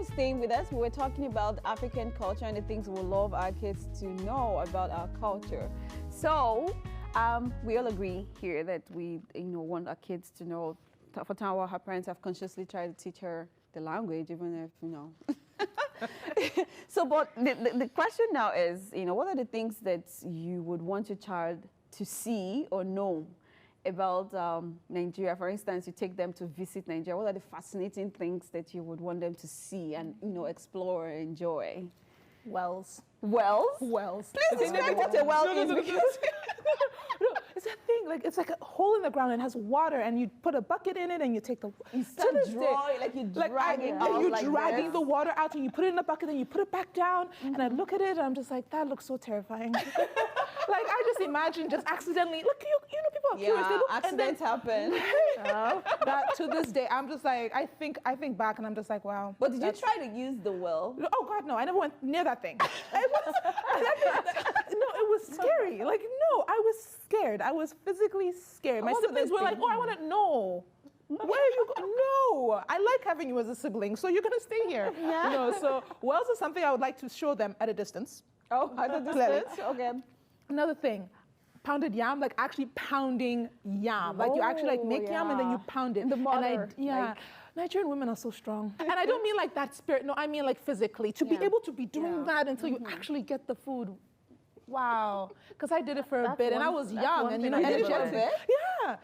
for staying with us. We were talking about African culture and the things we love our kids to know about our culture. So we all agree here that we want our kids to know. For Tawa, her parents have consciously tried to teach her the language, even if, So, but the question now is, what are the things that you would want your child to see or know about Nigeria? For instance, you take them to visit Nigeria. What are the fascinating things that you would want them to see and, explore and enjoy? Wells. Wells? Wells. Please describe what a well is. No, it's that thing, like it's like a hole in the ground and it has water, and you put a bucket in it and you take the. You start drawing, like you're dragging out. You're like dragging this. the water out, and you put it in the bucket and you put it back down. And I look at it and I'm just like, that looks so terrifying. Like I just imagine just accidentally. Look, people are curious. They look, accidents happen. That to this day, I'm just like, I think back and I'm just like, wow. But did you try to use the well? Oh God, no! I never went near that thing. No, it was scary. Like no, I was scared. I was physically scared. My siblings were like, oh, I want to know. Where are you going? No, I like having you as a sibling, so you're gonna stay here. Yeah. No, so Wells is something I would like to show them at a distance. Oh, at a distance. Okay. Another thing, pounded yam, like actually pounding yam. Like you actually like make yam and then you pound it. The mortar. Nigerian women are so strong. And I don't mean like that spirit, no, I mean like physically. To be able to be doing that until you actually get the food. Wow. Because I did it for a bit and I was young and energetic. Yeah.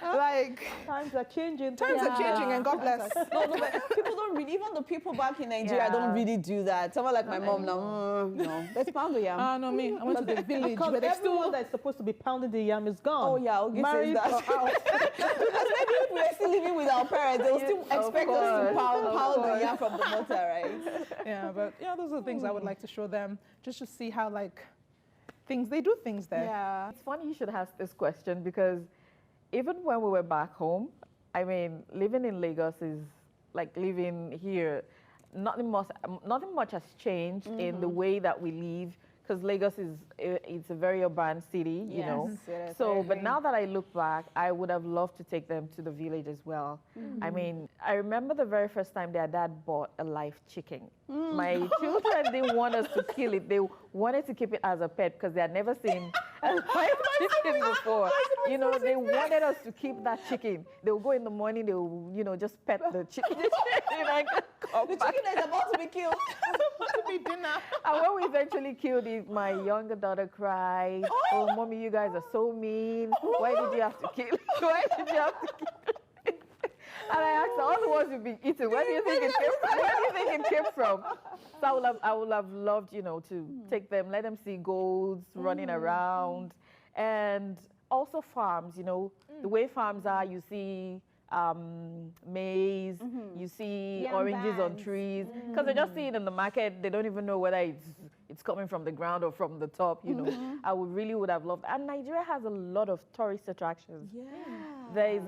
Like times are changing. Times are changing and God bless. No, but people don't really, even the people back in Nigeria don't really do that. Someone like my mom now, no. Let's pound the yam. No, me. I went to the village Because where they everyone that's supposed to be pounding the yam is gone. Oh yeah, Ogi Married says that. Because maybe if we're still living with our parents, they'll still expect us to pound the yam from the mortar, right? Yeah, but those are the things I would like to show them, just to see how they do things there. Yeah, it's funny you should ask this question because even when we were back home, I mean, living in Lagos is like living here. Nothing much has changed in the way that we live because Lagos it's a very urban city, you know. So, but now that I look back, I would have loved to take them to the village as well. I mean, I remember the very first time their dad bought a live chicken. My children didn't want us to kill it. They wanted to keep it as a pet because they had never seen a live chicken before. You know, they wanted us to keep that chicken. They would go in the morning, they would, just pet the chicken. The chicken is about to be killed. It's supposed to be dinner. And when we eventually killed it, my younger daughter cried, "Oh, mommy, you guys are so mean. Why did you have to kill it? Why did you have to kill it?" And I asked her, all the ones you've been eating, where do you think it came from? Where do you think it came from? So I would have loved, to take them, let them see goats running around. And also farms, the way farms are, you see maize, you see oranges on trees. Because they just see it in the market, they don't even know whether it's coming from the ground or from the top, I really would have loved. And Nigeria has a lot of tourist attractions. Yeah. There's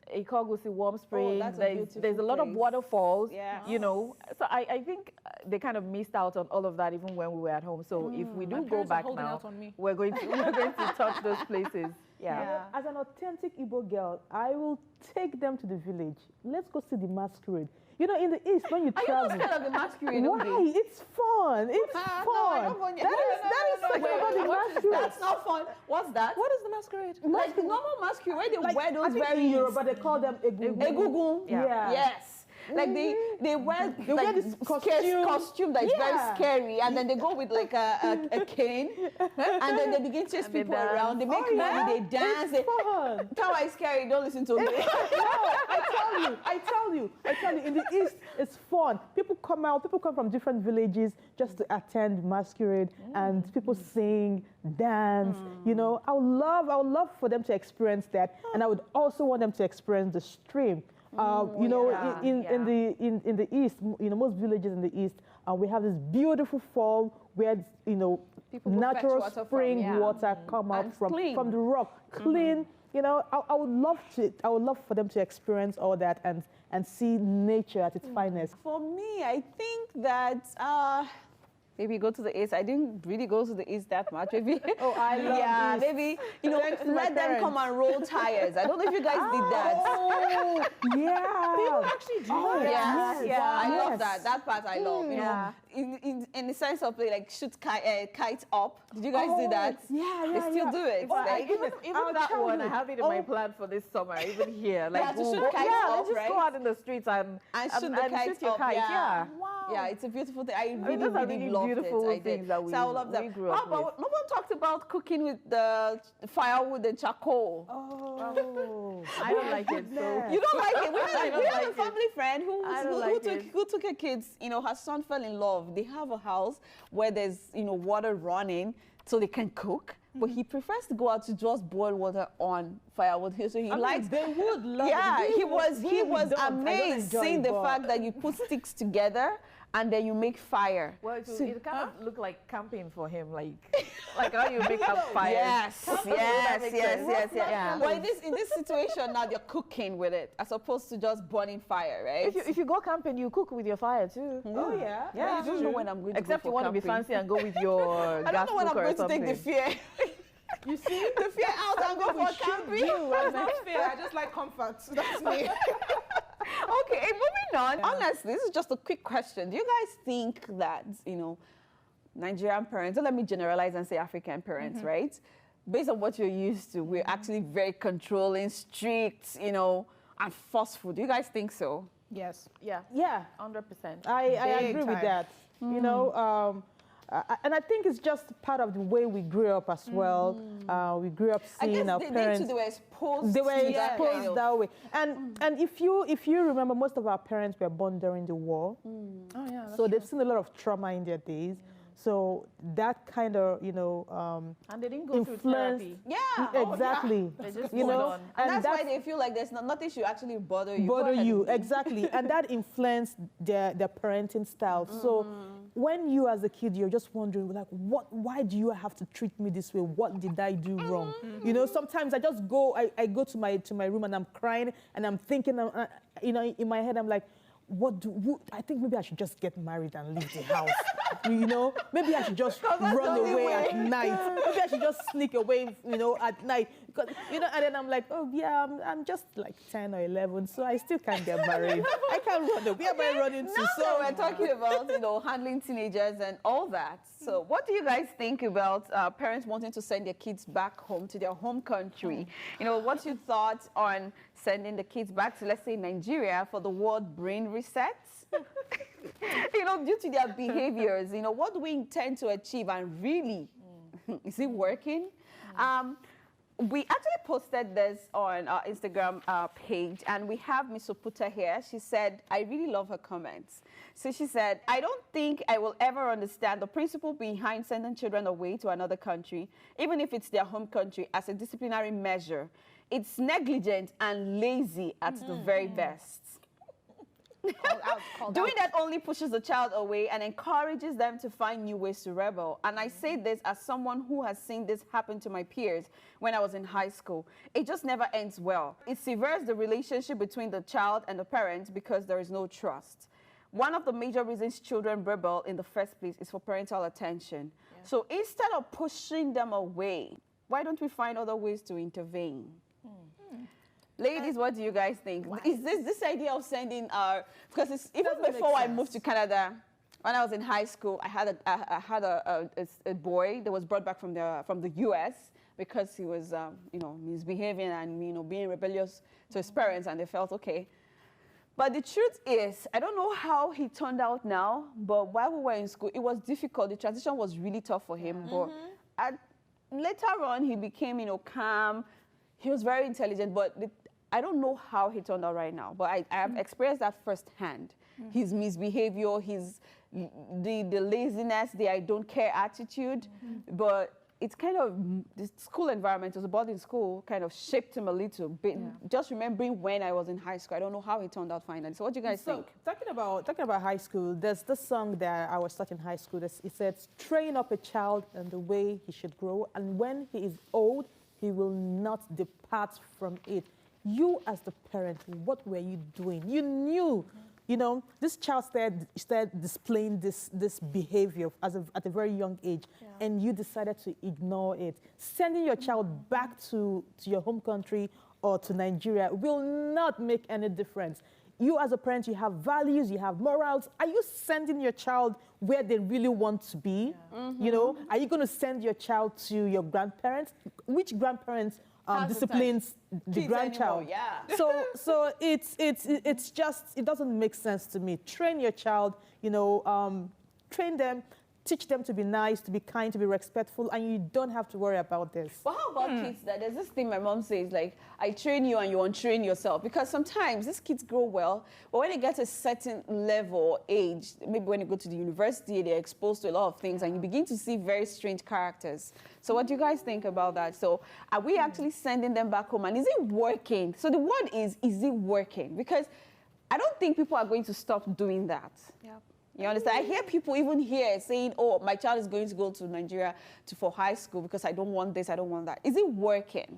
Ikogusi Warm Spring. There's a lot of waterfalls. Yes. So I think they kind of missed out on all of that even when we were at home. So if we do go back now, we're going to touch those places. Yeah. As an authentic Igbo girl, I will take them to the village. Let's go see the masquerade. In the East, when you travel. Are you not scared of the masquerade? Why? It's fun. It's fun. No, I don't want you. That is something about the masquerade. That's not fun. What's that? What is the masquerade? Like the normal masquerade, where they wear those I think very in Yoruba they call them egungun. egungun. Yeah. Yes. Like they wear this costume that is very scary, and then they go with like a cane, and then they begin to chase people around. They make money, they dance. It's fun. Tawa is scary. Don't listen to me. No, I tell you. In the East, it's fun. People come from different villages just to attend masquerade, and people sing, dance. I would love for them to experience that, and I would also want them to experience the stream. In the East, most villages in the East, we have this beautiful fall where natural spring water come out from the rock, clean. I would love for them to experience all that and see nature at its finest. For me, I think that maybe go to the East. I didn't really go to the East that much. Maybe. Oh, I love this. Maybe let them come and roll tires. I don't know if you guys did that. Oh, yeah. People child. actually do Oh, that. Yes, yes, I yes. love that. That part I love. You know, Yeah. in the sense of like shoot kite up. Did you guys do that? Yeah, They still do it. Well, Like, even our that one, I childhood. have it in my plan for this summer, even here. Like, to we'll shoot go, kites yeah, up, let's just right? go out in the streets and shoot the kites shoot your up. kites. Yeah. Wow. Yeah, it's a beautiful thing. I really, those are really really loved beautiful it. I did. things that so I love that. we grew up with. No one talked about cooking with the firewood and charcoal. Oh, I don't like it. So You don't like it? We I don't have like a it. family friend I don't like it. who took her kids, you know, her son fell in love. They have a house where there's, you know, water running so they can cook. But he prefers to go out to just boil water on firewood. So he likes. they would love Yeah, it. he was don't. I don't amazed enjoy seeing it, the but- fact that you put sticks together and then you make fire. well, it So- kind of looked like camping for him, like how you make up fire. Yes, Camping, yes, that makes yes, sense. yes, yes. Yeah. Well, in this situation now, you're cooking with it as opposed to just burning fire, right? If you go camping, you cook with your fire too. Oh, yeah. Yeah, I don't know when I'm going to Except go you for want to be camping. fancy and go with your I gas don't know when I'm cooker or going to something. take the fear. You see? The fear out and go for camping. That's not fair. I just like comfort. That's me. Okay, moving on. Honestly, this is just a quick question. Do you guys think that, you know, Nigerian parents, so let me generalize and say African parents, right? Based on what you're used to, we're actually very controlling, strict, you know, and forceful. Do you guys think so? Yes. Yeah, Yeah, 100%. I Big agree with time. that. You know, and I think it's just part of the way we grew up as well. We grew up I guess seeing our they parents. too, they were exposed They were to that exposed kind of- that way. And if you remember, most of our parents were born during the war. Oh yeah. So they've seen a lot of trauma in their days. So that kind of, you know, And they didn't go through influenced. therapy. Yeah. Exactly. They just You moved know, on. And that's why they feel like there's nothing should actually bother you. Go bother ahead you and- exactly, and that influenced their parenting style. So when you as a kid, you're just wondering like, why do you have to treat me this way? What did I do wrong? You know, sometimes I just go, I go to my room and I'm crying and I'm thinking, you know, in my head I'm like, I think maybe I should just get married and leave the house. You know, maybe I should just run away at night. Maybe I should just sneak away, you know, at night. Because, you know, and then I'm like, oh yeah, I'm just like 10 or 11, so I still can't get married. I can't run away. Where am I running to? Now So that we're talking about, you know, handling teenagers and all that. So what do you guys think about parents wanting to send their kids back home to their home country? You know, what's your thoughts on sending the kids back to, let's say, Nigeria for the world brain resets? You know, due to their behaviors, you know, what do we intend to achieve and really, is it working? We actually posted this on our Instagram page, and we have Miss Oputa here. She said, I really love her comments. So she said, I don't think I will ever understand the principle behind sending children away to another country, even if it's their home country, as a disciplinary measure. It's negligent and lazy at the very best. Doing that only pushes the child away and encourages them to find new ways to rebel. And I say this as someone who has seen this happen to my peers when I was in high school. It just never ends well. It severs the relationship between the child and the parents because there is no trust. One of the major reasons children rebel in the first place is for parental attention. So instead of pushing them away, why don't we find other ways to intervene? Ladies, what do you guys think? Is this idea of sending our, because it's, even before I moved to Canada, when I was in high school, I had a boy that was brought back from the US because he was, you know, misbehaving and, you know, being rebellious to his parents, and they felt okay. But the truth is, I don't know how he turned out now, but while we were in school, it was difficult. The transition was really tough for him. But later on, he became, you know, calm. He was very intelligent, but I don't know how he turned out right now. But I have experienced that firsthand. His misbehavior, the laziness, the I don't care attitude. But it's kind of, the school environment, it was a boarding school, kind of shaped him a little bit. Just remembering when I was in high school, I don't know how he turned out finally. So what do you guys think? Talking about high school, there's this song that I was taught in high school. It says, train up a child in the way he should grow, and when he is old, he will not depart from it. You as the parent, what were you doing? You knew, you know, this child started displaying this behavior at a very young age, and you decided to ignore it. Sending your child back to your home country or to Nigeria will not make any difference. you as a parent, you have values, you have morals. Are you sending your child where they really want to be? Yeah. You know, are you going to send your child to your grandparents? Which grandparents disciplines the grandchild? Yeah. So it's just, it doesn't make sense to me. Train your child, you know, train them, teach them to be nice, to be kind, to be respectful, and you don't have to worry about this. But how about kids that there's this thing my mom says, like, I train you and you untrain yourself? Because sometimes these kids grow well, but when they get to a certain level or age, maybe when you go to the university, they're exposed to a lot of things and you begin to see very strange characters. So what do you guys think about that? So are we actually sending them back home, and is it working? So the word is it working? Because I don't think people are going to stop doing that. Yeah. You understand? I hear people even here saying, oh, my child is going to go to Nigeria for high school because I don't want this, I don't want that. Is it working?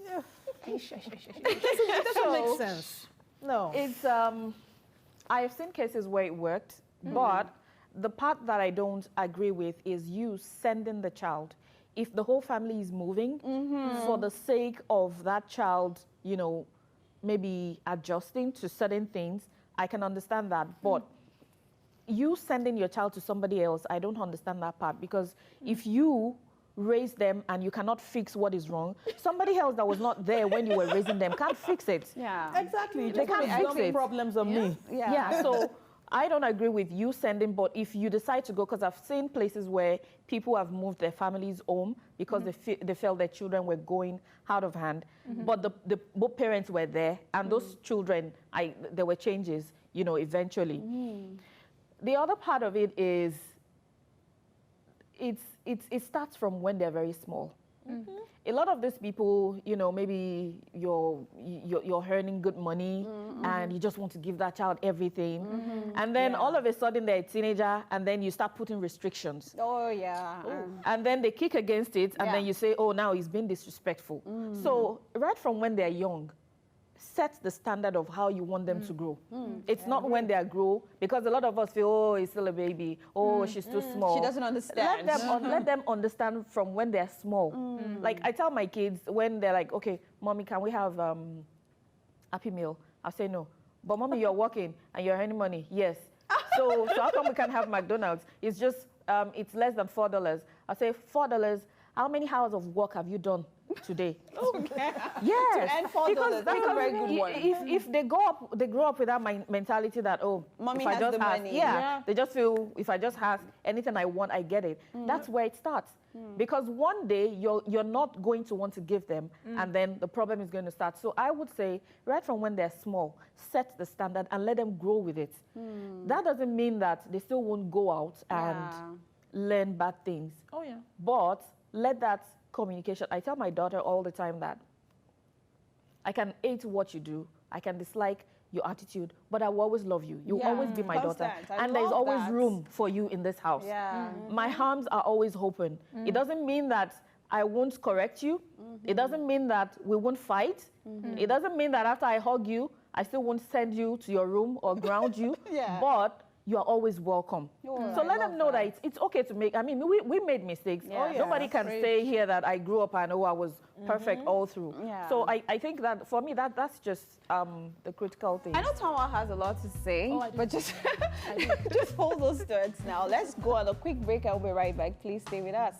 Yeah. It doesn't make sense. No. It's, I have seen cases where it worked, but the part that I don't agree with is you sending the child. If the whole family is moving for the sake of that child, you know, maybe adjusting to certain things, I can understand that. But you sending your child to somebody else, I don't understand that part, because if you raise them and you cannot fix what is wrong, somebody else that was not there when you were raising them can't fix it. Yeah. Exactly. They can't fix it. Problems on me. Yeah. So I don't agree with you sending, but if you decide to go, because I've seen places where people have moved their families home because they felt their children were going out of hand, but the both parents were there, and those children, there were changes, you know, eventually. The other part of it is, it starts from when they're very small. A lot of these people, you know, maybe you're earning good money and you just want to give that child everything. And then all of a sudden they're a teenager, and then you start putting restrictions. Oh, yeah. And then they kick against it, and then you say, oh, now he's being disrespectful. So right from when they're young, set the standard of how you want them to grow. It's not when they grow, because a lot of us feel, oh, he's still a baby, oh, she's too small. She doesn't understand. Let them understand from when they're small. Like I tell my kids when they're like, okay, mommy, can we have Happy Meal? I'll say no. But mommy, you're working and you're earning money. Yes. So how come we can't have McDonald's? It's just, it's less than $4. I'll say, $4, how many hours of work have you done today? Okay. Yes. To earn $4, that's a very good one. If they grow up with that mentality that, oh, mommy if I has just the ask, money. they just feel, if I just ask anything I want, I get it. That's where it starts. Because one day you're not going to want to give them, and then the problem is going to start. So I would say, right from when they're small, set the standard and let them grow with it. That doesn't mean that they still won't go out and learn bad things. Oh, yeah. But let that communication. I tell my daughter all the time that I can hate what you do, I can dislike your attitude, but I will always love you. You'll always be my daughter. And there's always room for you in this house. My arms are always open. It doesn't mean that I won't correct you. It doesn't mean that we won't fight. It doesn't mean that after I hug you, I still won't send you to your room or ground you. But you are always welcome. So let them know that it's okay to make, I mean, we made mistakes. Nobody can say here that I grew up and, oh, I was perfect all through. So I think that, for me, that's just the critical thing. I know Tawa has a lot to say, but just, just hold those threads now. Let's go on a quick break. I'll be right back. Please stay with us.